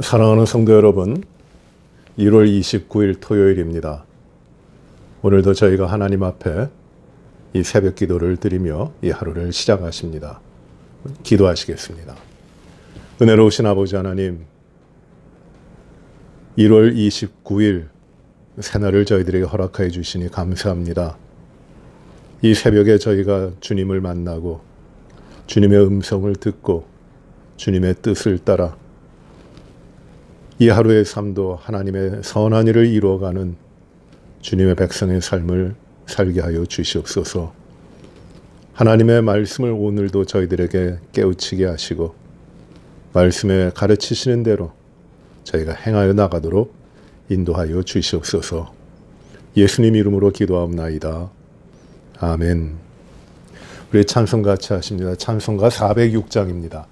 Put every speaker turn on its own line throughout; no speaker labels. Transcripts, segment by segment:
사랑하는 성도 여러분, 1월 29일 토요일입니다. 오늘도 저희가 하나님 앞에 이 새벽 기도를 드리며 이 하루를 시작하십니다. 기도하시겠습니다. 은혜로우신 아버지 하나님, 1월 29일 새날을 저희들에게 허락하여 주시니 감사합니다. 이 새벽에 저희가 주님을 만나고 주님의 음성을 듣고 주님의 뜻을 따라 이 하루의 삶도 하나님의 선한 일을 이루어가는 주님의 백성의 삶을 살게 하여 주시옵소서. 하나님의 말씀을 오늘도 저희들에게 깨우치게 하시고 말씀에 가르치시는 대로 저희가 행하여 나가도록 인도하여 주시옵소서. 예수님 이름으로 기도하옵나이다. 아멘. 우리 찬송 같이 하십니다. 찬송가 406장입니다.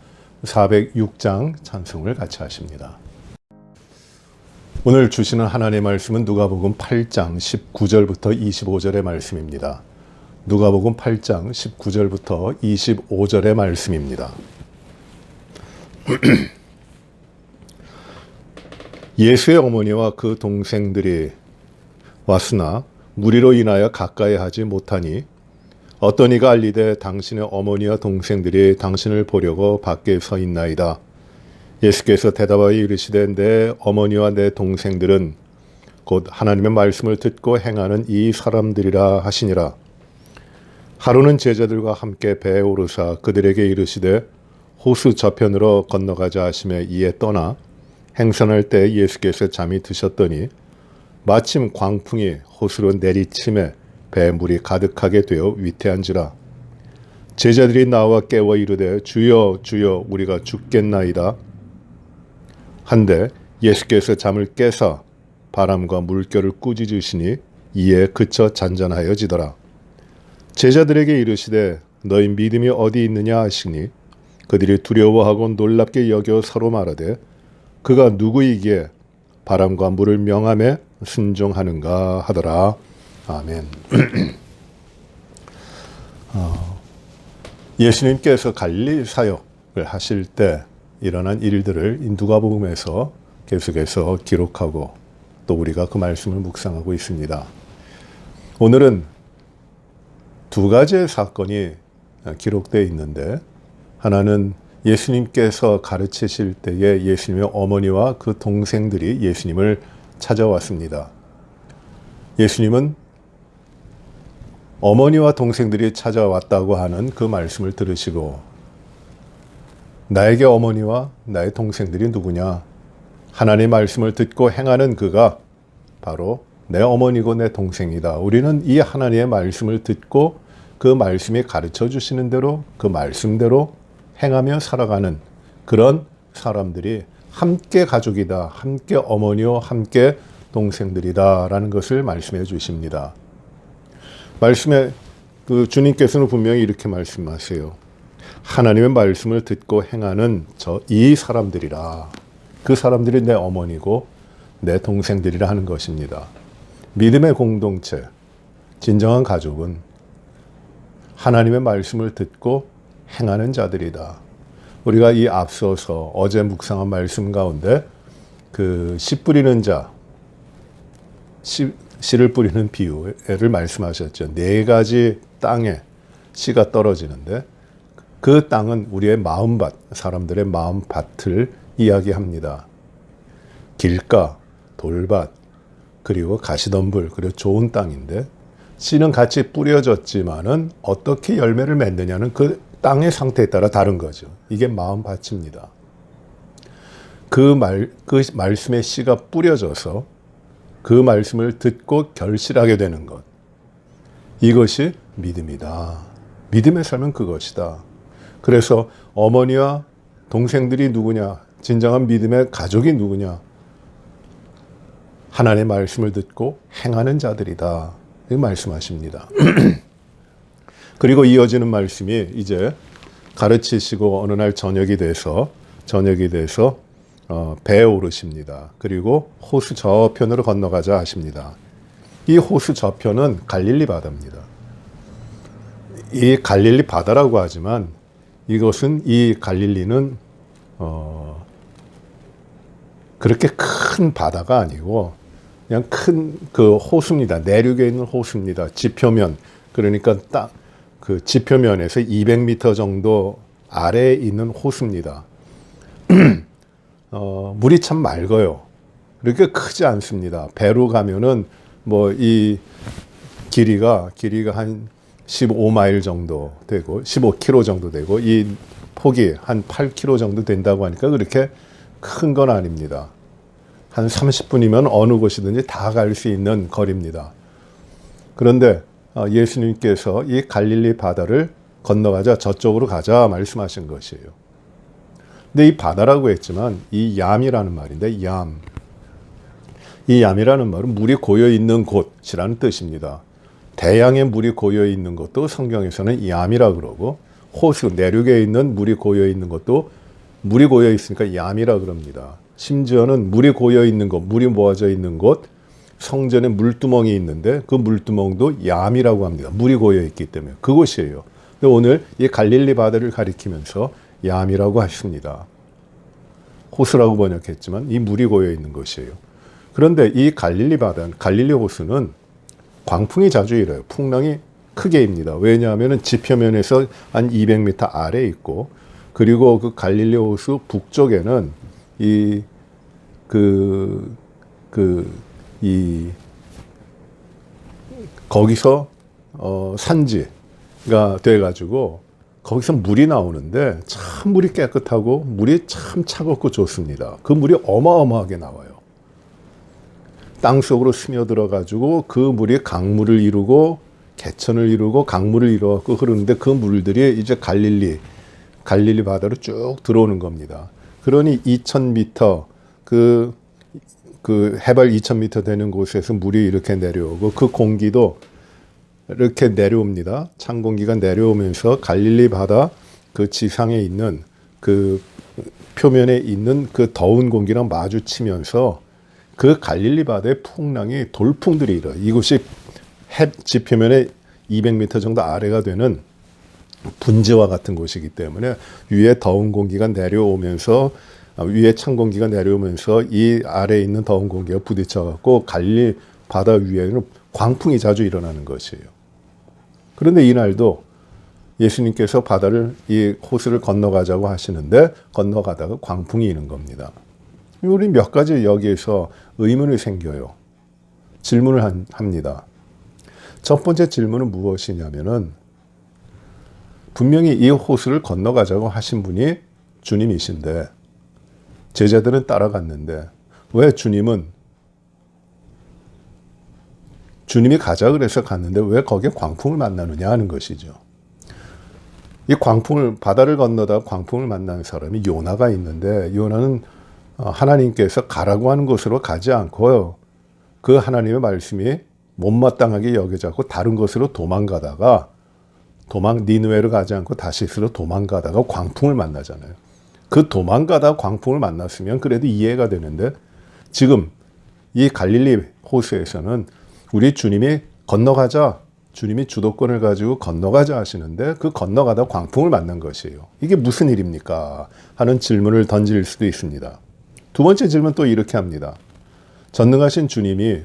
406장 찬송을 같이 하십니다. 오늘 주시는 하나님의 말씀은 누가복음 8장 19절부터 25절의 말씀입니다. 누가복음 8장 19절부터 25절의 말씀입니다. 예수의 어머니와 그 동생들이 왔으나 무리로 인하여 가까이 하지 못하니 어떤 이가 알리되 당신의 어머니와 동생들이 당신을 보려고 밖에 서 있나이다. 예수께서 대답하여 이르시되 내 어머니와 내 동생들은 곧 하나님의 말씀을 듣고 행하는 이 사람들이라 하시니라. 하루는 제자들과 함께 배에 오르사 그들에게 이르시되 호수 저편으로 건너가자 하시매 이에 떠나 행선할 때 예수께서 잠이 드셨더니 마침 광풍이 호수로 내리침에 배에 물이 가득하게 되어 위태한지라. 제자들이 나와 깨워 이르되 주여 주여 우리가 죽겠나이다. 한데 예수께서 잠을 깨사 바람과 물결을 꾸짖으시니 이에 그쳐 잔잔하여지더라. 제자들에게 이르시되 너희 믿음이 어디 있느냐 하시니 그들이 두려워하고 놀랍게 여겨 서로 말하되 그가 누구이기에 바람과 물을 명함에 순종하는가 하더라. 아멘. 예수님께서 갈릴리 사역을 하실 때 일어난 일들을 누가복음에서 계속해서 기록하고 또 우리가 그 말씀을 묵상하고 있습니다. 오늘은 두 가지의 사건이 기록되어 있는데 하나는 예수님께서 가르치실 때에 예수님의 어머니와 그 동생들이 예수님을 찾아왔습니다. 예수님은 어머니와 동생들이 찾아왔다고 하는 그 말씀을 들으시고 나에게 어머니와 나의 동생들이 누구냐? 하나님의 말씀을 듣고 행하는 그가 바로 내 어머니고 내 동생이다. 우리는 이 하나님의 말씀을 듣고 그 말씀이 가르쳐 주시는 대로 그 말씀대로 행하며 살아가는 그런 사람들이 함께 가족이다. 함께 어머니와 함께 동생들이다. 라는 것을 말씀해 주십니다. 말씀에 그 주님께서는 분명히 이렇게 말씀하세요. 하나님의 말씀을 듣고 행하는 이 사람들이라. 그 사람들이 내 어머니고 내 동생들이라 하는 것입니다. 믿음의 공동체, 진정한 가족은 하나님의 말씀을 듣고 행하는 자들이다. 우리가 이 앞서서 어제 묵상한 말씀 가운데 그 씨 뿌리는 자, 씨를 뿌리는 비유를 말씀하셨죠. 4가지 땅에 씨가 떨어지는데 그 땅은 우리의 마음밭, 사람들의 마음밭을 이야기합니다. 길가, 돌밭, 그리고 가시덤불, 그리고 좋은 땅인데 씨는 같이 뿌려졌지만은 어떻게 열매를 맺느냐는 그 땅의 상태에 따라 다른 거죠. 이게 마음밭입니다. 그 말씀의 씨가 뿌려져서 그 말씀을 듣고 결실하게 되는 것. 이것이 믿음이다. 믿음의 삶은 그것이다. 그래서 어머니와 동생들이 누구냐? 진정한 믿음의 가족이 누구냐? 하나님의 말씀을 듣고 행하는 자들이다. 이렇게 말씀하십니다. 그리고 이어지는 말씀이 이제 가르치시고 어느 날 저녁이 돼서 배에 오르십니다. 그리고 호수 저편으로 건너가자 하십니다. 이 호수 저편은 갈릴리 바다입니다. 이 갈릴리 바다라고 하지만 이 갈릴리는 그렇게 큰 바다가 아니고 그냥 큰 그 호수입니다. 내륙에 있는 호수입니다. 지표면, 그러니까 딱 그 지표면에서 200m 정도 아래에 있는 호수입니다. 물이 참 맑아요. 그렇게 크지 않습니다. 배로 가면은 뭐 이 길이가 한 15마일 정도 되고 15km 정도 되고 이 폭이 한 8km 정도 된다고 하니까 그렇게 큰 건 아닙니다. 한 30분이면 어느 곳이든지 다 갈 수 있는 거리입니다. 그런데 예수님께서 이 갈릴리 바다를 건너가자, 저쪽으로 가자 말씀하신 것이에요. 근데 이 바다라고 했지만 이 얌이라는 말인데, 이 얌이라는 말은 물이 고여 있는 곳이라는 뜻입니다. 대양의 물이 고여 있는 것도 성경에서는 얌이라 그러고, 호수 내륙에 있는 물이 고여 있는 것도 물이 고여 있으니까 얌이라 그럽니다. 심지어는 물이 고여 있는 곳, 물이 모아져 있는 곳, 성전에 물두멍이 있는데 그 물두멍도 얌이라고 합니다. 물이 고여 있기 때문에 그곳이에요. 근데 오늘 이 갈릴리 바다를 가리키면서 얌이라고 하십니다. 호수라고 번역했지만 이 물이 고여 있는 곳이에요. 그런데 이 갈릴리 바다, 갈릴리 호수는 광풍이 자주 일어요. 풍랑이 크게 입니다. 왜냐하면 지표면에서 한 200m 아래에 있고, 그리고 그 갈릴리 호수 북쪽에는 거기서 산지가 돼가지고 거기서 물이 나오는데 참 물이 깨끗하고 물이 참 차갑고 좋습니다. 그 물이 어마어마하게 나와요. 땅속으로 스며들어가지고 그 물이 강물을 이루고 개천을 이루고 강물을 이루고 흐르는데 그 물들이 이제 갈릴리 바다로 쭉 들어오는 겁니다. 그러니 2000m 그 해발 2000m 되는 곳에서 물이 이렇게 내려오고 그 공기도 이렇게 내려옵니다. 찬 공기가 내려오면서 갈릴리 바다 그 지상에 있는 그 표면에 있는 그 더운 공기랑 마주치면서 그 갈릴리 바다의 풍랑이 돌풍들이 일어요. 이곳이 지표면에 200m 정도 아래가 되는 분지와 같은 곳이기 때문에 위에 더운 공기가 내려오면서 위에 찬 공기가 내려오면서 이 아래에 있는 더운 공기가 부딪혀갖고 갈릴리 바다 위에는 광풍이 자주 일어나는 것이에요. 그런데 이날도 예수님께서 이 호수를 건너가자고 하시는데 건너가다가 광풍이 이는 겁니다. 우리 몇 가지 여기에서 의문이 생겨요. 질문을 합니다. 첫 번째 질문은 무엇이냐면은 분명히 이 호수를 건너가자고 하신 분이 주님이신데 제자들은 따라갔는데 왜 주님이 가자 그래서 갔는데 왜 거기에 광풍을 만나느냐 하는 것이죠. 이 바다를 건너다 광풍을 만난 사람이 요나가 있는데 요나는 하나님께서 가라고 하는 곳으로 가지 않고요. 그 하나님의 말씀이 못마땅하게 여겨졌고 다른 곳으로 도망가다가 니느웨로 가지 않고 다시스로 도망가다가 광풍을 만나잖아요. 그 도망가다 광풍을 만났으면 그래도 이해가 되는데 지금 이 갈릴리 호수에서는 우리 주님이 건너가자, 주님이 주도권을 가지고 건너가자 하시는데 그 건너가다 광풍을 만난 것이에요. 이게 무슨 일입니까? 하는 질문을 던질 수도 있습니다. 두 번째 질문 또 이렇게 합니다. 전능하신 주님이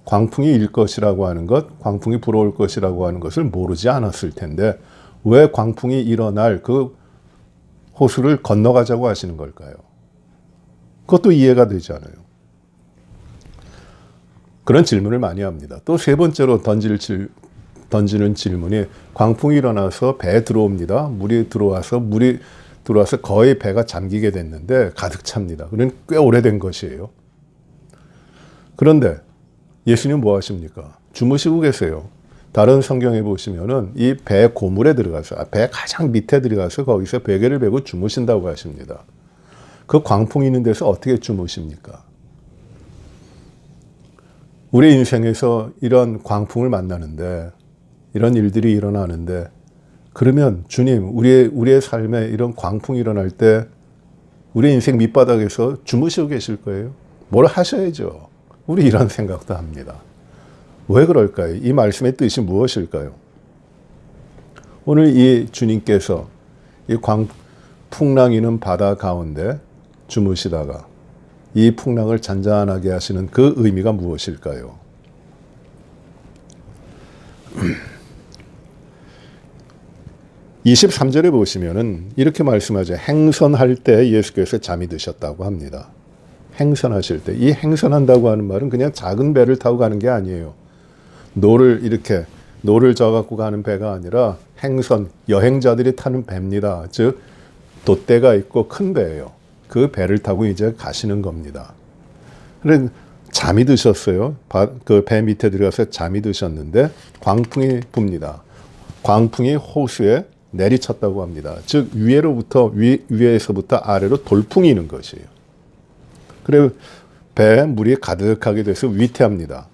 광풍이 일 것이라고 하는 것, 광풍이 불어올 것이라고 하는 것을 모르지 않았을 텐데 왜 광풍이 일어날 그 호수를 건너가자고 하시는 걸까요? 그것도 이해가 되지 않아요. 그런 질문을 많이 합니다. 또 세 번째로 던지는 질문이 광풍이 일어나서 배에 들어옵니다. 물이 들어와서 거의 배가 잠기게 됐는데 가득 찹니다. 그건 꽤 오래된 것이에요. 그런데 예수님 뭐 하십니까? 주무시고 계세요. 다른 성경에 보시면은 이 배 고물에 들어가서, 배 가장 밑에 들어가서 거기서 베개를 베고 주무신다고 하십니다. 그 광풍이 있는 데서 어떻게 주무십니까? 우리 인생에서 이런 광풍을 만나는데, 이런 일들이 일어나는데, 그러면 주님, 우리의 삶에 이런 광풍이 일어날 때 우리 인생 밑바닥에서 주무시고 계실 거예요? 뭘 하셔야죠. 우리 이런 생각도 합니다. 왜 그럴까요? 이 말씀의 뜻이 무엇일까요? 오늘 이 주님께서 이 풍랑이는 바다 가운데 주무시다가 이 풍랑을 잔잔하게 하시는 그 의미가 무엇일까요? 23절에 보시면은 이렇게 말씀하죠. 행선할 때 예수께서 잠이 드셨다고 합니다. 행선하실 때. 이 행선한다고 하는 말은 그냥 작은 배를 타고 가는 게 아니에요. 노를 져갖고 가는 배가 아니라 행선, 여행자들이 타는 배입니다. 즉, 돛대가 있고 큰 배예요. 그 배를 타고 이제 가시는 겁니다. 그래, 잠이 드셨어요. 그 배 밑에 들어가서 잠이 드셨는데 광풍이 붑니다. 광풍이 호수에 내리쳤다고 합니다. 즉 위에서부터 아래로 돌풍이 있는 것이에요. 그래 배에 물이 가득하게 돼서 위태합니다.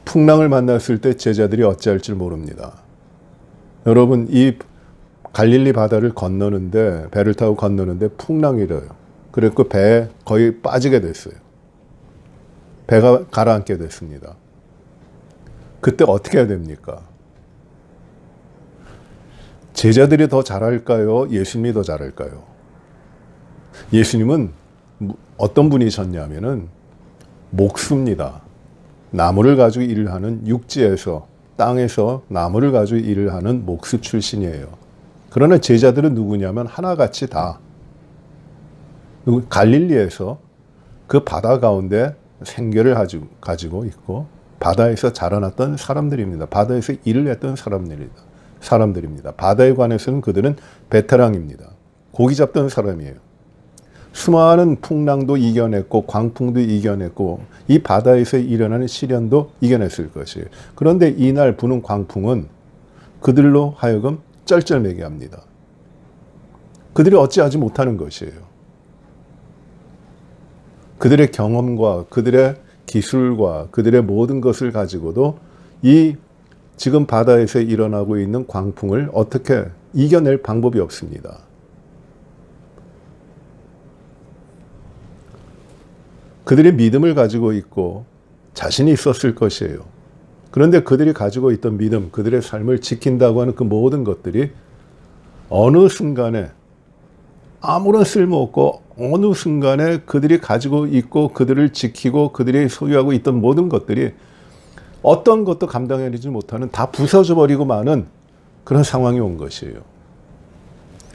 풍랑을 만났을 때 제자들이 어찌할 줄 모릅니다. 여러분 이 갈릴리 바다를 건너는데 배를 타고 건너는데 풍랑이 일어요. 그래서 배에 거의 빠지게 됐어요. 배가 가라앉게 됐습니다. 그때 어떻게 해야 됩니까? 제자들이 더 잘할까요? 예수님이 더 잘할까요? 예수님은 어떤 분이셨냐면은 목수입니다. 나무를 가지고 일을 하는 육지에서 땅에서 나무를 가지고 일을 하는 목수 출신이에요. 그러나 제자들은 누구냐면 하나같이 다 갈릴리에서 그 바다 가운데 생계를 가지고 있고 바다에서 자라났던 사람들입니다. 바다에서 일을 했던 사람들입니다. 바다에 관해서는 그들은 베테랑입니다. 고기 잡던 사람이에요. 수많은 풍랑도 이겨냈고 광풍도 이겨냈고 이 바다에서 일어나는 시련도 이겨냈을 것이에요. 그런데 이날 부는 광풍은 그들로 하여금 쩔쩔매게 합니다. 그들이 어찌하지 못하는 것이에요. 그들의 경험과 그들의 기술과 그들의 모든 것을 가지고도 이 지금 바다에서 일어나고 있는 광풍을 어떻게 이겨낼 방법이 없습니다. 그들이 믿음을 가지고 있고 자신이 있었을 것이에요. 그런데 그들이 가지고 있던 믿음, 그들의 삶을 지킨다고 하는 그 모든 것들이 어느 순간에 아무런 쓸모없고 어느 순간에 그들이 가지고 있고 그들을 지키고 그들이 소유하고 있던 모든 것들이 어떤 것도 감당해내지 못하는 다 부서져 버리고 마는 그런 상황이 온 것이에요.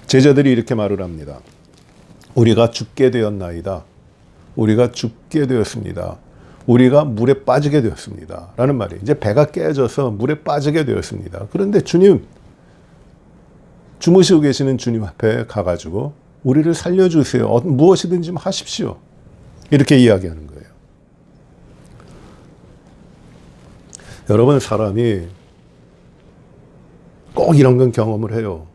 제자들이 이렇게 말을 합니다. 우리가 죽게 되었나이다. 우리가 죽게 되었습니다. 우리가 물에 빠지게 되었습니다. 라는 말이에요. 이제 배가 깨져서 물에 빠지게 되었습니다. 그런데 주님, 주무시고 계시는 주님 앞에 가가지고 우리를 살려주세요. 무엇이든지 하십시오. 이렇게 이야기하는 거예요. 여러분, 사람이 꼭 이런 건 경험을 해요.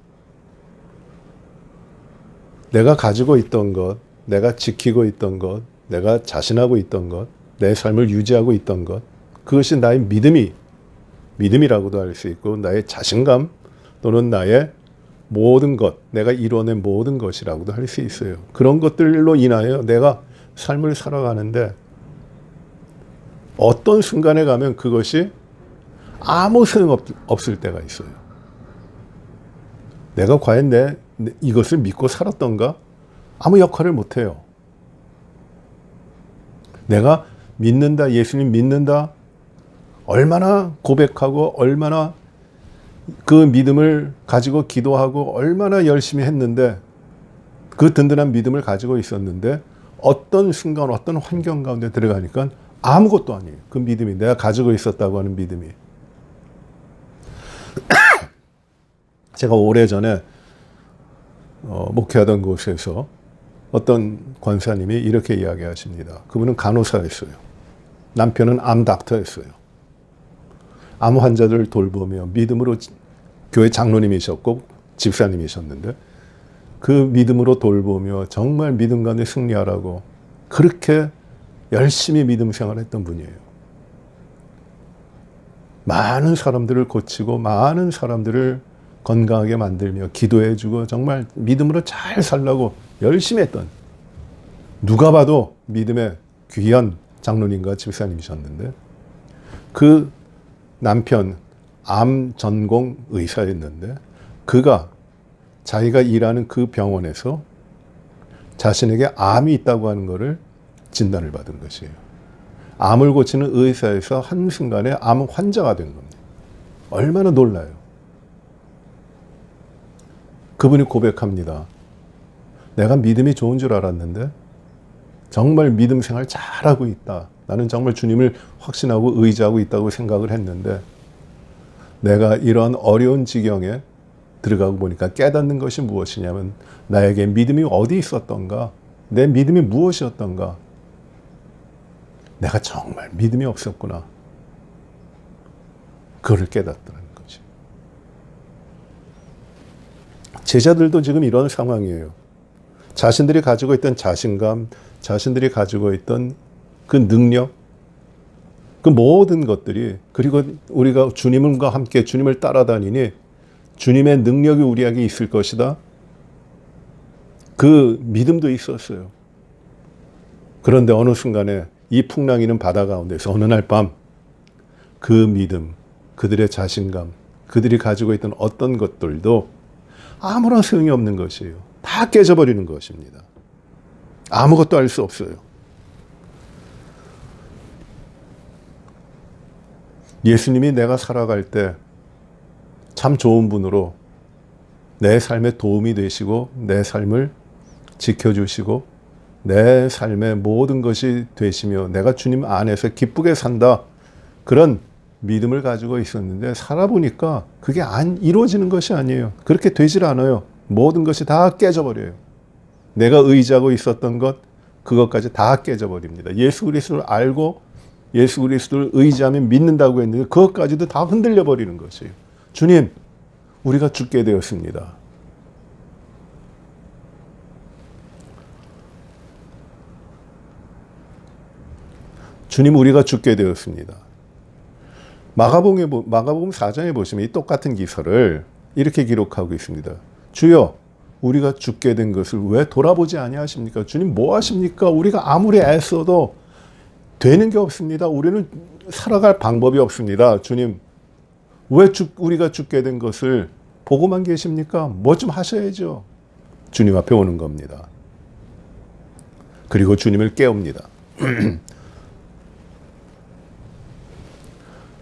내가 가지고 있던 것, 내가 지키고 있던 것, 내가 자신하고 있던 것, 내 삶을 유지하고 있던 것, 그것이 나의 믿음이라고도 할 수 있고 나의 자신감 또는 나의 모든 것, 내가 이뤄낸 모든 것이라고도 할 수 있어요. 그런 것들로 인하여 내가 삶을 살아가는데 어떤 순간에 가면 그것이 아무 소용없을 때가 있어요. 내가 과연 이것을 믿고 살았던가? 아무 역할을 못해요. 내가 믿는다, 예수님 믿는다, 얼마나 고백하고 얼마나 그 믿음을 가지고 기도하고 얼마나 열심히 했는데 그 든든한 믿음을 가지고 있었는데 어떤 순간 어떤 환경 가운데 들어가니까 아무것도 아니에요. 그 믿음이 내가 가지고 있었다고 하는 믿음이. 제가 오래전에 목회하던 곳에서 어떤 권사님이 이렇게 이야기하십니다. 그분은 간호사였어요. 남편은 암 닥터였어요. 암 환자들을 돌보며 믿음으로 교회 장로님이셨고 집사님이셨는데 그 믿음으로 돌보며 정말 믿음 가운데 승리하라고 그렇게 열심히 믿음 생활했던 분이에요. 많은 사람들을 고치고 많은 사람들을 건강하게 만들며 기도해주고 정말 믿음으로 잘 살라고 열심히 했던 누가 봐도 믿음의 귀한 장로님과 집사님이셨는데 그 남편 암 전공 의사였는데 그가 자기가 일하는 그 병원에서 자신에게 암이 있다고 하는 것을 진단을 받은 것이에요. 암을 고치는 의사에서 한순간에 암 환자가 된 겁니다. 얼마나 놀라요. 그분이 고백합니다. 내가 믿음이 좋은 줄 알았는데 정말 믿음 생활 잘하고 있다. 나는 정말 주님을 확신하고 의지하고 있다고 생각을 했는데 내가 이런 어려운 지경에 들어가고 보니까 깨닫는 것이 무엇이냐면 나에게 믿음이 어디 있었던가? 내 믿음이 무엇이었던가? 내가 정말 믿음이 없었구나. 그걸 깨닫더라는 거지. 제자들도 지금 이런 상황이에요. 자신들이 가지고 있던 자신감, 자신들이 가지고 있던 그 능력, 그 모든 것들이, 그리고 우리가 주님과 함께 주님을 따라다니니 주님의 능력이 우리에게 있을 것이다. 그 믿음도 있었어요. 그런데 어느 순간에 이 풍랑이는 바다 가운데서 어느 날 밤 그 믿음, 그들의 자신감, 그들이 가지고 있던 어떤 것들도 아무런 소용이 없는 것이에요. 다 깨져버리는 것입니다. 아무것도 알 수 없어요. 예수님이 내가 살아갈 때 참 좋은 분으로 내 삶에 도움이 되시고 내 삶을 지켜주시고 내 삶의 모든 것이 되시며 내가 주님 안에서 기쁘게 산다. 그런 믿음을 가지고 있었는데 살아보니까 그게 이루어지는 것이 아니에요. 그렇게 되질 않아요. 모든 것이 다 깨져버려요. 내가 의지하고 있었던 것, 그것까지 다 깨져버립니다. 예수 그리스도를 알고 예수 그리스도를 의지하면 믿는다고 했는데 그것까지도 다 흔들려 버리는 것이에요. 주님, 우리가 죽게 되었습니다. 주님, 우리가 죽게 되었습니다. 마가복음 4장에 보시면 이 똑같은 기사를 이렇게 기록하고 있습니다. 주여, 우리가 죽게 된 것을 왜 돌아보지 아니하십니까? 주님, 뭐 하십니까? 우리가 아무리 애써도 되는 게 없습니다. 우리는 살아갈 방법이 없습니다. 주님, 왜 우리가 죽게 된 것을 보고만 계십니까? 뭐 좀 하셔야죠. 주님 앞에 오는 겁니다. 그리고 주님을 깨웁니다.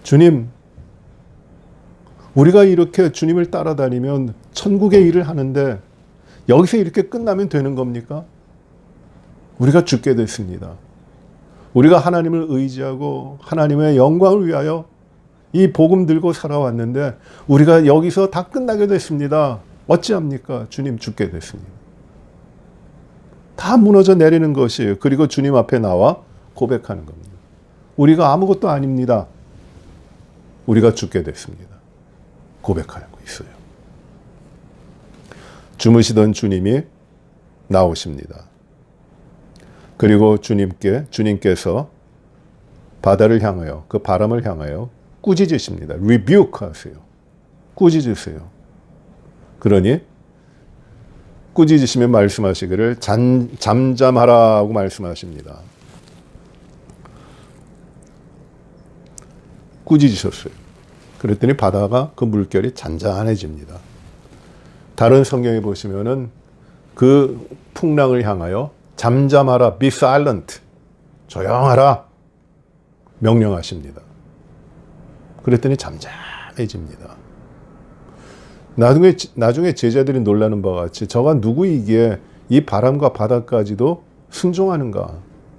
주님, 우리가 이렇게 주님을 따라다니면 천국의 일을 하는데 여기서 이렇게 끝나면 되는 겁니까? 우리가 죽게 됐습니다. 우리가 하나님을 의지하고 하나님의 영광을 위하여 이 복음 들고 살아왔는데 우리가 여기서 다 끝나게 됐습니다. 어찌합니까? 주님, 죽게 됐습니다. 다 무너져 내리는 것이에요. 그리고 주님 앞에 나와 고백하는 겁니다. 우리가 아무것도 아닙니다. 우리가 죽게 됐습니다. 고백하고 있어요. 주무시던 주님이 나오십니다. 그리고 주님께서 바다를 향하여, 그 바람을 향하여 꾸짖으십니다. rebuke 하세요. 꾸짖으세요. 그러니 꾸짖으시면 말씀하시기를 잠잠하라고 말씀하십니다. 꾸짖으셨어요. 그랬더니 바다가 그 물결이 잔잔해집니다. 다른 성경에 보시면은 그 풍랑을 향하여 잠잠하라, be silent, 조용하라 명령하십니다. 그랬더니 잠잠해집니다. 나중에 제자들이 놀라는 바와 같이 저가 누구이기에 이 바람과 바다까지도 순종하는가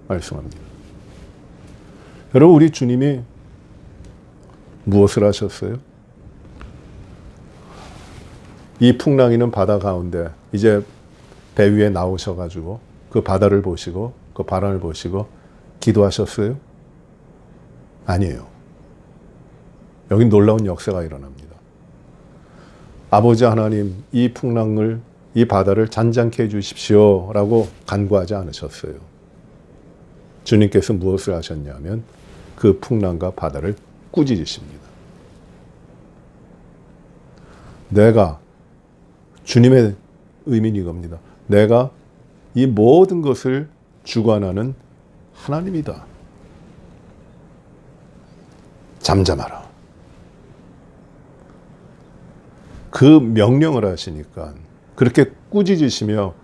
말씀합니다. 여러분, 우리 주님이 무엇을 하셨어요? 이 풍랑이는 바다 가운데 이제 배 위에 나오셔가지고 그 바다를 보시고 그 바람을 보시고 기도하셨어요? 아니에요. 여기 놀라운 역사가 일어납니다. 아버지 하나님, 이 풍랑을, 이 바다를 잔잔케 해주십시오 라고 간구하지 않으셨어요. 주님께서 무엇을 하셨냐면 그 풍랑과 바다를 꾸짖으십니다. 내가, 주님의 의미는 이겁니다. 내가 이 모든 것을 주관하는 하나님이다. 잠잠하라. 그 명령을 하시니까 그렇게 꾸짖으시며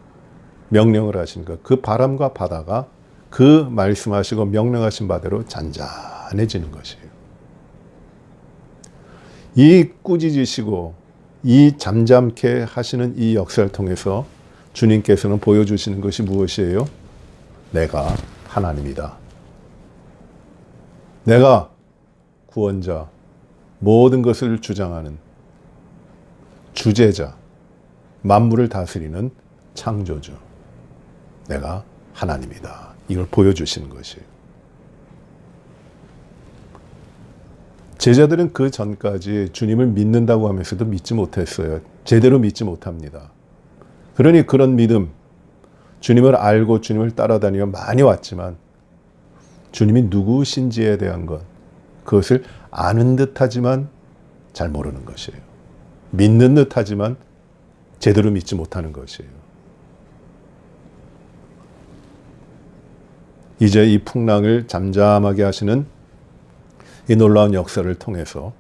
명령을 하신 것, 그 바람과 바다가 그 말씀하시고 명령하신 바대로 잔잔해지는 것이에요. 이 꾸짖으시고 이 잠잠케 하시는 이 역사를 통해서 주님께서는 보여주시는 것이 무엇이에요? 내가 하나님이다. 내가 구원자, 모든 것을 주장하는 주제자, 만물을 다스리는 창조주. 내가 하나님이다. 이걸 보여주시는 것이에요. 제자들은 그 전까지 주님을 믿는다고 하면서도 믿지 못했어요. 제대로 믿지 못합니다. 그러니 그런 믿음, 주님을 알고 주님을 따라다니며 많이 왔지만 주님이 누구신지에 대한 것, 그것을 아는 듯하지만 잘 모르는 것이에요. 믿는 듯하지만 제대로 믿지 못하는 것이에요. 이제 이 풍랑을 잠잠하게 하시는 이 놀라운 역사를 통해서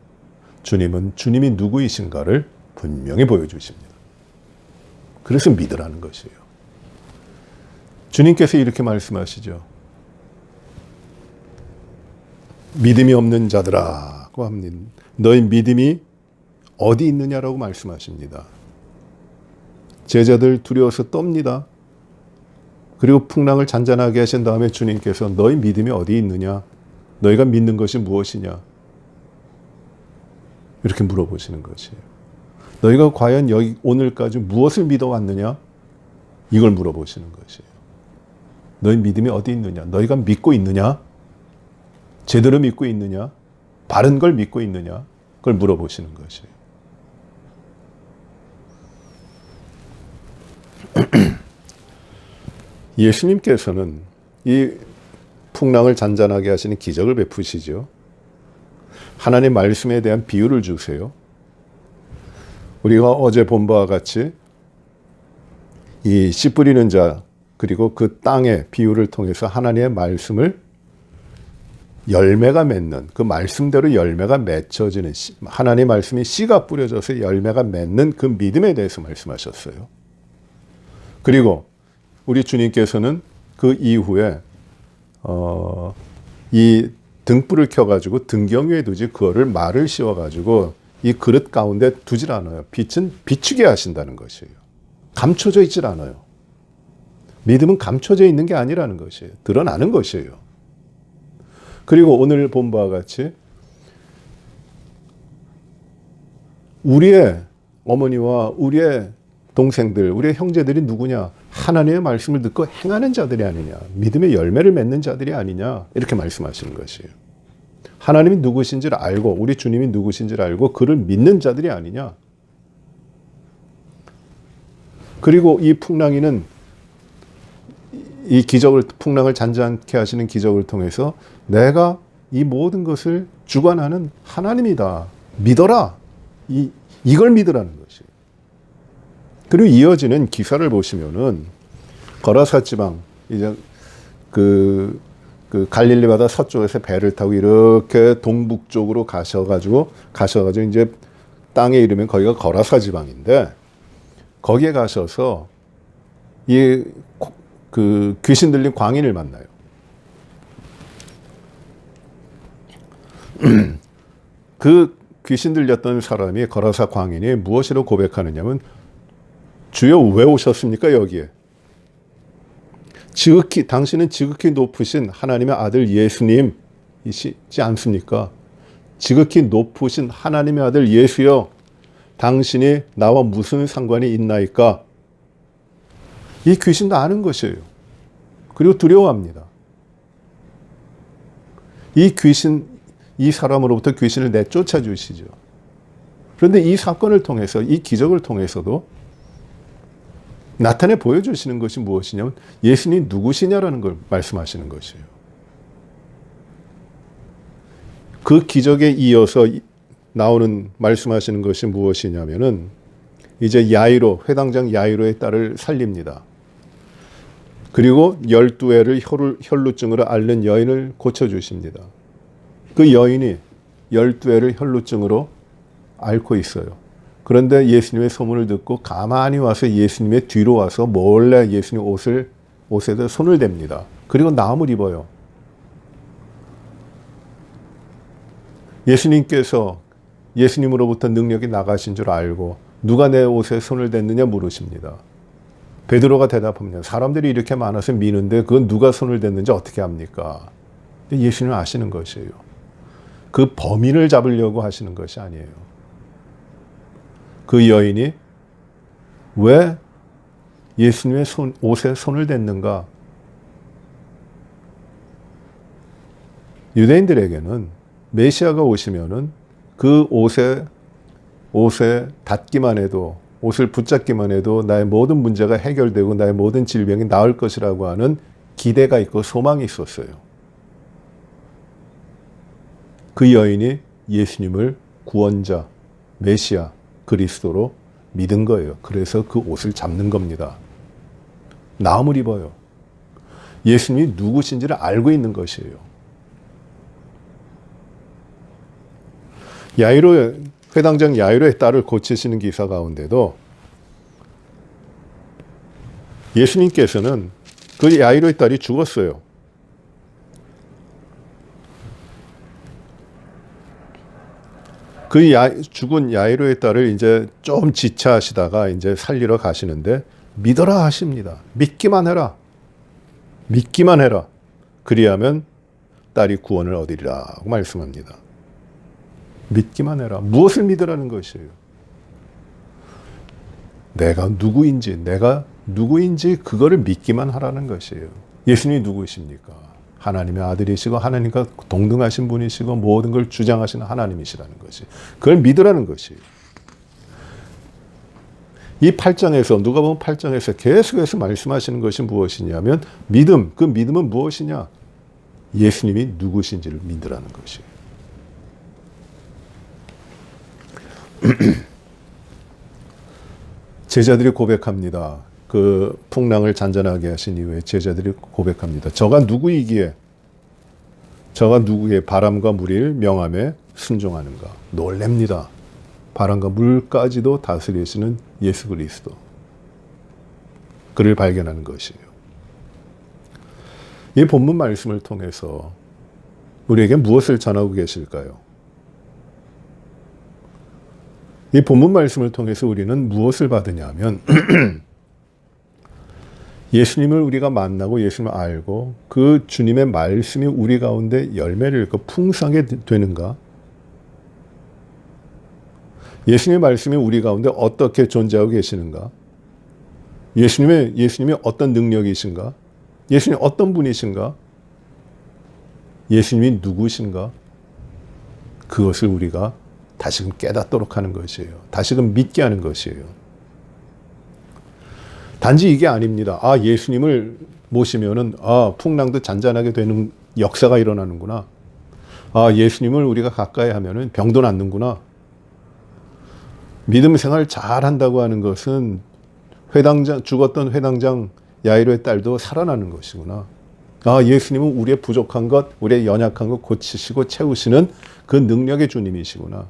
주님은 주님이 누구이신가를 분명히 보여주십니다. 그래서 믿으라는 것이에요. 주님께서 이렇게 말씀하시죠. 믿음이 없는 자들아고 합니다. 너희 믿음이 어디 있느냐라고 말씀하십니다. 제자들 두려워서 떱니다. 그리고 풍랑을 잔잔하게 하신 다음에 주님께서 너희 믿음이 어디 있느냐? 너희가 믿는 것이 무엇이냐? 이렇게 물어보시는 것이에요. 너희가 과연 여기 오늘까지 무엇을 믿어왔느냐? 이걸 물어보시는 것이에요. 너희 믿음이 어디 있느냐? 너희가 믿고 있느냐? 제대로 믿고 있느냐? 바른 걸 믿고 있느냐? 그걸 물어보시는 것이에요. 예수님께서는 이 풍랑을 잔잔하게 하시는 기적을 베푸시죠. 하나님의 말씀에 대한 비유를 주세요. 우리가 어제 본 바와 같이 이 씨 뿌리는 자 그리고 그 땅의 비유를 통해서 하나님의 말씀을 열매가 맺는, 그 말씀대로 열매가 맺혀지는, 하나님의 말씀이 씨가 뿌려져서 열매가 맺는 그 믿음에 대해서 말씀하셨어요. 그리고 우리 주님께서는 그 이후에 이 등불을 켜가지고 등경 위에 두지 그거를 말을 씌워가지고 이 그릇 가운데 두질 않아요. 빛은 비추게 하신다는 것이에요. 감춰져 있질 않아요. 믿음은 감춰져 있는 게 아니라는 것이에요. 드러나는 것이에요. 그리고 오늘 본 바와 같이 우리의 어머니와 우리의 동생들, 우리의 형제들이 누구냐? 하나님의 말씀을 듣고 행하는 자들이 아니냐? 믿음의 열매를 맺는 자들이 아니냐? 이렇게 말씀하시는 것이에요. 하나님이 누구신지를 알고 우리 주님이 누구신지를 알고 그를 믿는 자들이 아니냐? 그리고 이 풍랑이는 이 기적을, 풍랑을 잔잔케 하시는 기적을 통해서 내가 이 모든 것을 주관하는 하나님이다. 믿어라. 이걸 믿으라는 것이에요. 그리고 이어지는 기사를 보시면은 거라사 지방, 이제 그 갈릴리 바다 서쪽에서 배를 타고 이렇게 동북쪽으로 가셔가지고 이제 땅에 이르면 거기가 거라사 지방인데 거기에 가셔서 그 귀신 들린 광인을 만나요. 그 귀신 들렸던 사람이 거라사 광인이 무엇으로 고백하느냐면 주여 왜 오셨습니까 여기에? 당신은 지극히 높으신 하나님의 아들 예수님이시지 않습니까? 지극히 높으신 하나님의 아들 예수여, 당신이 나와 무슨 상관이 있나이까? 이 귀신도 아는 것이에요. 그리고 두려워합니다. 이 사람으로부터 귀신을 내쫓아 주시죠. 그런데 이 사건을 통해서, 이 기적을 통해서도 나타내 보여주시는 것이 무엇이냐면 예수님이 누구시냐라는 걸 말씀하시는 것이에요. 그 기적에 이어서 나오는 말씀하시는 것이 무엇이냐면은 이제 회당장 야이로의 딸을 살립니다. 그리고 12회를 혈루증으로 앓는 여인을 고쳐주십니다. 그 여인이 12회를 혈루증으로 앓고 있어요. 그런데 예수님의 소문을 듣고 가만히 와서 예수님의 뒤로 와서 몰래 예수님 옷에다 손을 댑니다. 그리고 나음을 입어요. 예수님께서 예수님으로부터 능력이 나가신 줄 알고 누가 내 옷에 손을 댔느냐 물으십니다. 베드로가 대답합니다. 사람들이 이렇게 많아서 미는데 그건 누가 손을 댔는지 어떻게 합니까? 예수님은 아시는 것이에요. 그 범인을 잡으려고 하시는 것이 아니에요. 그 여인이 왜 예수님의 옷에 손을 댔는가? 유대인들에게는 메시아가 오시면은 그 옷에 닿기만 해도, 옷을 붙잡기만 해도 나의 모든 문제가 해결되고 나의 모든 질병이 나을 것이라고 하는 기대가 있고 소망이 있었어요. 그 여인이 예수님을 구원자, 메시아, 그리스도로 믿은 거예요. 그래서 그 옷을 잡는 겁니다. 나음을 입어요. 예수님이 누구신지를 알고 있는 것이에요. 회당장 야이로의 딸을 고치시는 기사 가운데도 예수님께서는 그 야이로의 딸이 죽었어요. 그 죽은 야이로의 딸을 이제 좀 지체하시다가 이제 살리러 가시는데 믿어라 하십니다. 믿기만 해라. 믿기만 해라. 그리하면 딸이 구원을 얻으리라고 말씀합니다. 믿기만 해라. 무엇을 믿으라는 것이에요? 내가 누구인지 그거를 믿기만 하라는 것이에요. 예수님이 누구십니까? 하나님의 아들이시고 하나님과 동등하신 분이시고 모든 걸 주장하시는 하나님이시라는 것이. 그걸 믿으라는 것이에요. 이 8장에서 누가복음 8장에서 계속해서 말씀하시는 것이 무엇이냐면 믿음. 그 믿음은 무엇이냐? 예수님이 누구신지를 믿으라는 것이에요. 제자들이 고백합니다. 그 풍랑을 잔잔하게 하신 이후에 제자들이 고백합니다. 저가 누구이기에 바람과 물을 명함에 순종하는가? 놀랍니다. 바람과 물까지도 다스리시는 예수 그리스도. 그를 발견하는 것이에요. 이 본문 말씀을 통해서 우리에게 무엇을 전하고 계실까요? 이 본문 말씀을 통해서 우리는 무엇을 받으냐면 예수님을 우리가 만나고 예수님을 알고 그 주님의 말씀이 우리 가운데 열매를 잃고 풍성하게 되는가? 예수님의 말씀이 우리 가운데 어떻게 존재하고 계시는가? 예수님이 어떤 능력이신가? 예수님이 어떤 분이신가? 예수님이 누구신가? 그것을 우리가 다시금 깨닫도록 하는 것이에요. 다시금 믿게 하는 것이에요. 단지 이게 아닙니다. 예수님을 모시면은 풍랑도 잔잔하게 되는 역사가 일어나는구나. 예수님을 우리가 가까이 하면은 병도 낫는구나. 믿음 생활 잘 한다고 하는 것은 죽었던 회당장 야이로의 딸도 살아나는 것이구나. 예수님은 우리의 부족한 것, 우리의 연약한 것 고치시고 채우시는 그 능력의 주님이시구나.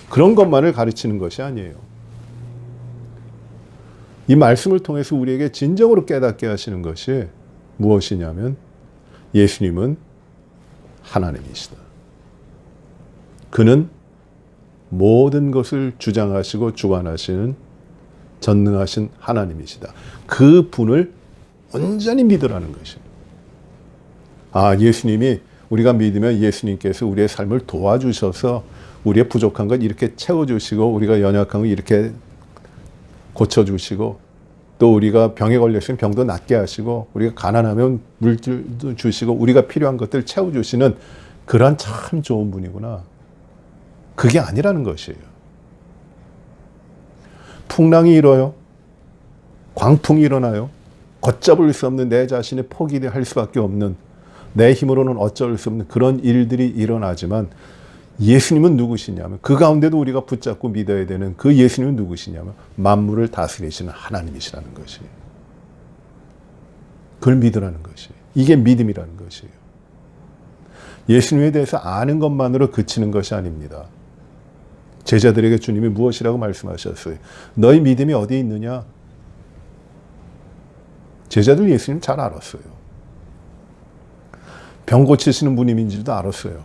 그런 것만을 가르치는 것이 아니에요. 이 말씀을 통해서 우리에게 진정으로 깨닫게 하시는 것이 무엇이냐면 예수님은 하나님이시다. 그는 모든 것을 주장하시고 주관하시는 전능하신 하나님이시다. 그 분을 온전히 믿으라는 것입니다. 예수님이 우리가 믿으면 예수님께서 우리의 삶을 도와주셔서 우리의 부족한 것 이렇게 채워주시고 우리가 연약한 것 이렇게 고쳐주시고 또 우리가 병에 걸렸으면 병도 낫게 하시고 우리가 가난하면 물질도 주시고 우리가 필요한 것들 채워주시는 그런 참 좋은 분이구나. 그게 아니라는 것이에요. 풍랑이 일어요. 광풍이 일어나요. 걷잡을 수 없는 내 자신의 포기할 수밖에 없는 내 힘으로는 어쩔 수 없는 그런 일들이 일어나지만 예수님은 누구시냐면 그 가운데도 우리가 붙잡고 믿어야 되는 그 예수님은 누구시냐면 만물을 다스리시는 하나님이시라는 것이에요. 그걸 믿으라는 것이에요. 이게 믿음이라는 것이에요. 예수님에 대해서 아는 것만으로 그치는 것이 아닙니다. 제자들에게 주님이 무엇이라고 말씀하셨어요? 너희 믿음이 어디 있느냐? 제자들 예수님 잘 알았어요. 병 고치시는 분임인지도 알았어요.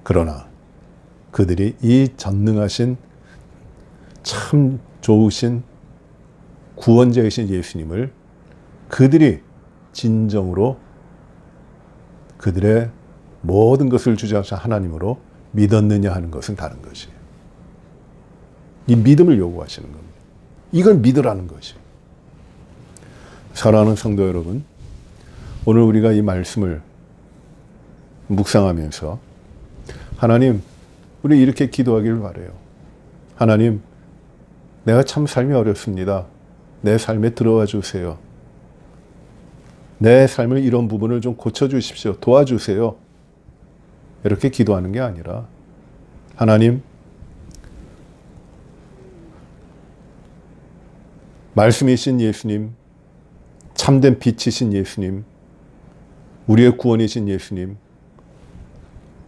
그러나 그들이 이 전능하신 참 좋으신 구원자이신 예수님을 그들이 진정으로 그들의 모든 것을 주장하신 하나님으로 믿었느냐 하는 것은 다른 것이에요. 이 믿음을 요구하시는 겁니다. 이걸 믿으라는 것이에요. 사랑하는 성도 여러분, 오늘 우리가 이 말씀을 묵상하면서 하나님, 우리 이렇게 기도하길 바라요. 하나님, 내가 참 삶이 어렵습니다. 내 삶에 들어와 주세요. 내 삶을 이런 부분을 좀 고쳐주십시오. 도와주세요. 이렇게 기도하는 게 아니라 하나님, 말씀이신 예수님, 참된 빛이신 예수님, 우리의 구원이신 예수님,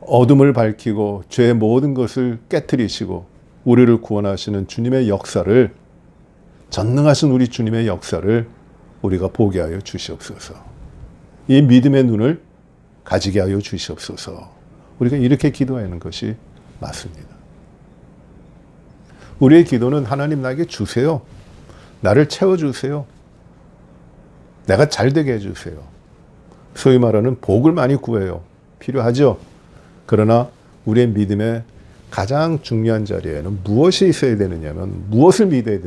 어둠을 밝히고 죄의 모든 것을 깨트리시고 우리를 구원하시는 주님의 역사를, 전능하신 우리 주님의 역사를 우리가 보게 하여 주시옵소서. 이 믿음의 눈을 가지게 하여 주시옵소서. 우리가 이렇게 기도하는 것이 맞습니다. 우리의 기도는 하나님 나에게 주세요. 나를 채워주세요. 내가 잘되게 해주세요. 소위 말하는 복을 많이 구해요. 필요하죠. 그러나 우리의 믿음의 가장 중요한 자리에는 무엇이 있어야 되느냐면, 무엇을 믿어야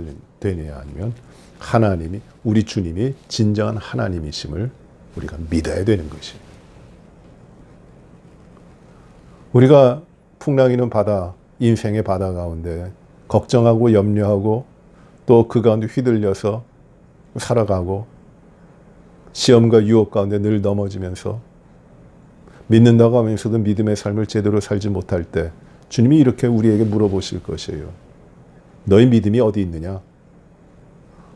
되느냐 하면 하나님이, 우리 주님이 진정한 하나님이심을 우리가 믿어야 되는 것이에요. 우리가 풍랑이는 바다, 인생의 바다 가운데 걱정하고 염려하고 또 그 가운데 휘둘려서 살아가고 시험과 유혹 가운데 늘 넘어지면서 믿는다고 하면서도 믿음의 삶을 제대로 살지 못할 때 주님이 이렇게 우리에게 물어보실 것이에요. 너희 믿음이 어디 있느냐?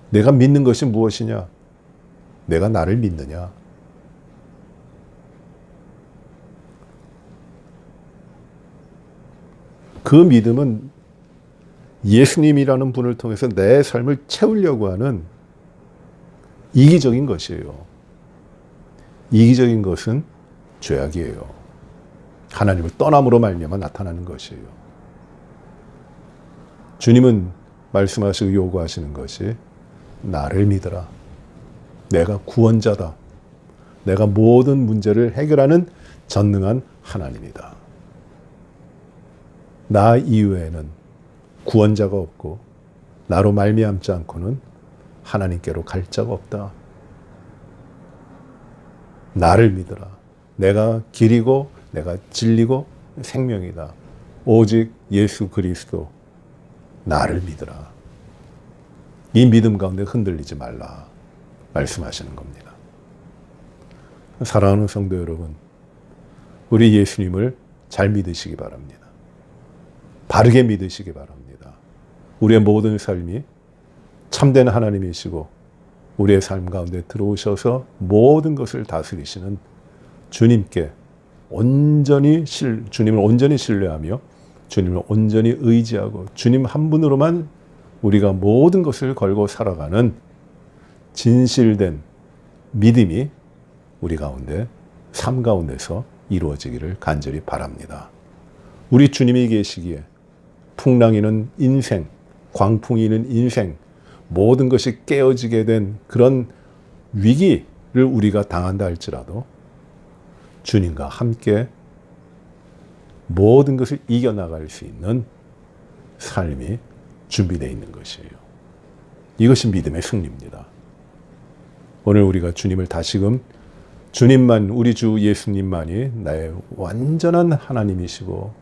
내가 믿는 것이 무엇이냐? 내가 나를 믿느냐? 그 믿음은 예수님이라는 분을 통해서 내 삶을 채우려고 하는 이기적인 것이에요. 이기적인 것은 죄악이에요. 하나님을 떠남으로 말미암아 나타나는 것이에요. 주님은 말씀하시고 요구하시는 것이 나를 믿어라. 내가 구원자다. 내가 모든 문제를 해결하는 전능한 하나님이다. 나 이외에는 구원자가 없고 나로 말미암지 않고는 하나님께로 갈 자가 없다. 나를 믿어라. 내가 길이고 내가 진리고 생명이다. 오직 예수 그리스도, 나를 믿어라. 이 믿음 가운데 흔들리지 말라 말씀하시는 겁니다. 사랑하는 성도 여러분, 우리 예수님을 잘 믿으시기 바랍니다. 바르게 믿으시기 바랍니다. 우리의 모든 삶이 참된 하나님이시고 우리의 삶 가운데 들어오셔서 모든 것을 다스리시는 주님께 주님을 온전히 신뢰하며 주님을 온전히 의지하고 주님 한 분으로만 우리가 모든 것을 걸고 살아가는 진실된 믿음이 우리 가운데, 삶 가운데서 이루어지기를 간절히 바랍니다. 우리 주님이 계시기에 풍랑이는 인생, 광풍이는 인생, 모든 것이 깨어지게 된 그런 위기를 우리가 당한다 할지라도 주님과 함께 모든 것을 이겨나갈 수 있는 삶이 준비되어 있는 것이에요. 이것이 믿음의 승리입니다. 오늘 우리가 주님을 다시금, 주님만, 우리 주 예수님만이 나의 완전한 하나님이시고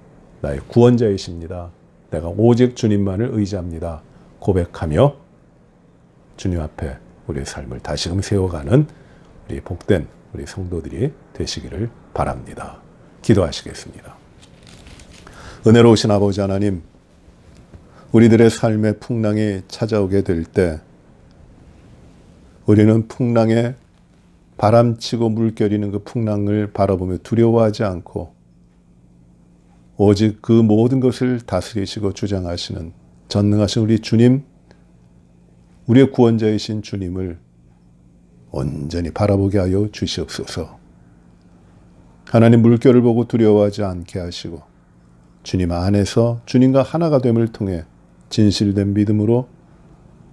나의 구원자이십니다. 내가 오직 주님만을 의지합니다. 고백하며 주님 앞에 우리의 삶을 다시금 세워가는 우리 복된 우리 성도들이 되시기를 바랍니다. 기도하시겠습니다. 은혜로우신 아버지 하나님, 우리들의 삶의 풍랑이 찾아오게 될 때 우리는 풍랑에 바람치고 물결이는 그 풍랑을 바라보며 두려워하지 않고 오직 그 모든 것을 다스리시고 주장하시는 전능하신 우리 주님, 우리의 구원자이신 주님을 온전히 바라보게 하여 주시옵소서. 하나님, 물결을 보고 두려워하지 않게 하시고 주님 안에서 주님과 하나가 됨을 통해 진실된 믿음으로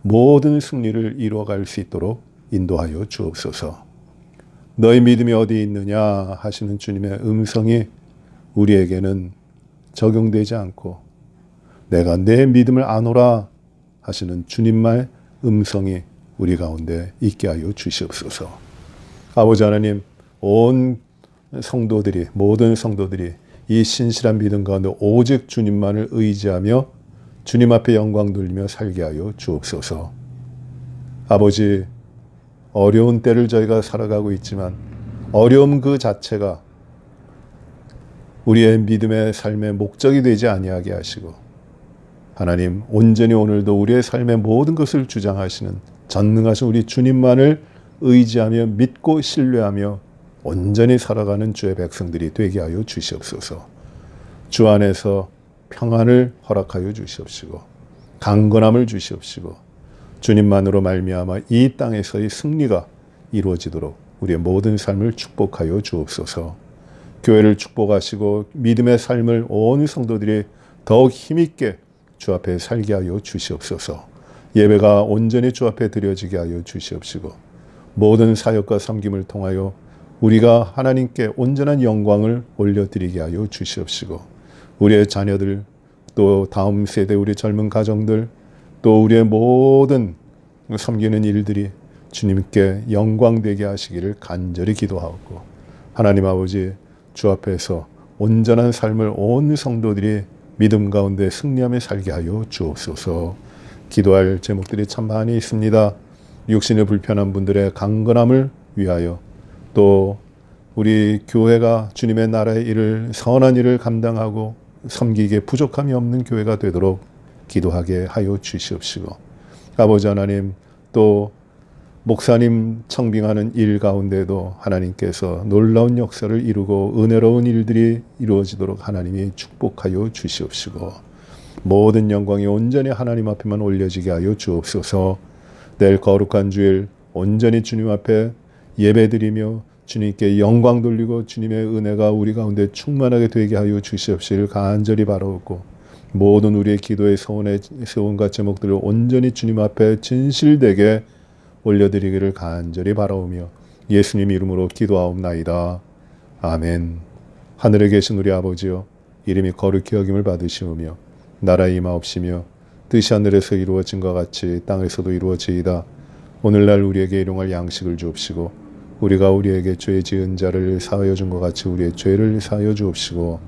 모든 승리를 이루어갈 수 있도록 인도하여 주옵소서. 너희 믿음이 어디 있느냐 하시는 주님의 음성이 우리에게는 적용되지 않고 내가 내 믿음을 아노라 하시는 주님의 음성이 우리 가운데 있게 하여 주시옵소서. 아버지 하나님, 온 성도들이, 모든 성도들이 이 신실한 믿음 가운데 오직 주님만을 의지하며 주님 앞에 영광 돌리며 살게 하여 주옵소서. 아버지, 어려운 때를 저희가 살아가고 있지만 어려움 그 자체가 우리의 믿음의 삶의 목적이 되지 아니하게 하시고 하나님, 온전히 오늘도 우리의 삶의 모든 것을 주장하시는 전능하신 우리 주님만을 의지하며 믿고 신뢰하며 온전히 살아가는 주의 백성들이 되게 하여 주시옵소서. 주 안에서 평안을 허락하여 주시옵시고 강건함을 주시옵시고 주님만으로 말미암아 이 땅에서의 승리가 이루어지도록 우리의 모든 삶을 축복하여 주옵소서. 교회를 축복하시고 믿음의 삶을 온 성도들이 더욱 힘있게 주 앞에 살게 하여 주시옵소서. 예배가 온전히 주 앞에 드려지게 하여 주시옵시고 모든 사역과 섬김을 통하여 우리가 하나님께 온전한 영광을 올려드리게 하여 주시옵시고 우리의 자녀들, 또 다음 세대 우리 젊은 가정들, 또 우리의 모든 섬기는 일들이 주님께 영광되게 하시기를 간절히 기도하옵고 하나님 아버지, 주 앞에서 온전한 삶을 온 성도들이 믿음 가운데 승리하며 살게 하여 주옵소서. 기도할 제목들이 참 많이 있습니다. 육신의 불편한 분들의 강건함을 위하여, 또 우리 교회가 주님의 나라의 일을, 선한 일을 감당하고 섬기기에 부족함이 없는 교회가 되도록 기도하게 하여 주시옵시고 아버지 하나님, 또 목사님 청빙하는 일 가운데도 하나님께서 놀라운 역사를 이루고 은혜로운 일들이 이루어지도록 하나님이 축복하여 주시옵시고 모든 영광이 온전히 하나님 앞에만 올려지게 하여 주옵소서. 내일 거룩한 주일 온전히 주님 앞에 예배드리며 주님께 영광 돌리고 주님의 은혜가 우리 가운데 충만하게 되게 하여 주시옵시길 간절히 바라옵고 모든 우리의 기도의 소원과 제목들을 온전히 주님 앞에 진실되게 올려드리기를 간절히 바라오며 예수님 이름으로 기도하옵나이다. 아멘. 하늘에 계신 우리 아버지여, 이름이 거룩히 여김을 받으시오며 나라의 임하옵시며 뜻이 하늘에서 이루어진 것 같이 땅에서도 이루어지이다. 오늘날 우리에게 일용할 양식을 주옵시고 우리가 우리에게 죄 지은 자를 사하여 준 것 같이 우리의 죄를 사하여 주옵시고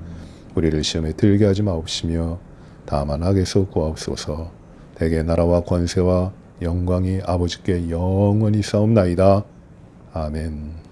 우리를 시험에 들게 하지 마옵시며 다만 악에서 구하옵소서. 대개 나라와 권세와 영광이 아버지께 영원히 싸움나이다. 아멘.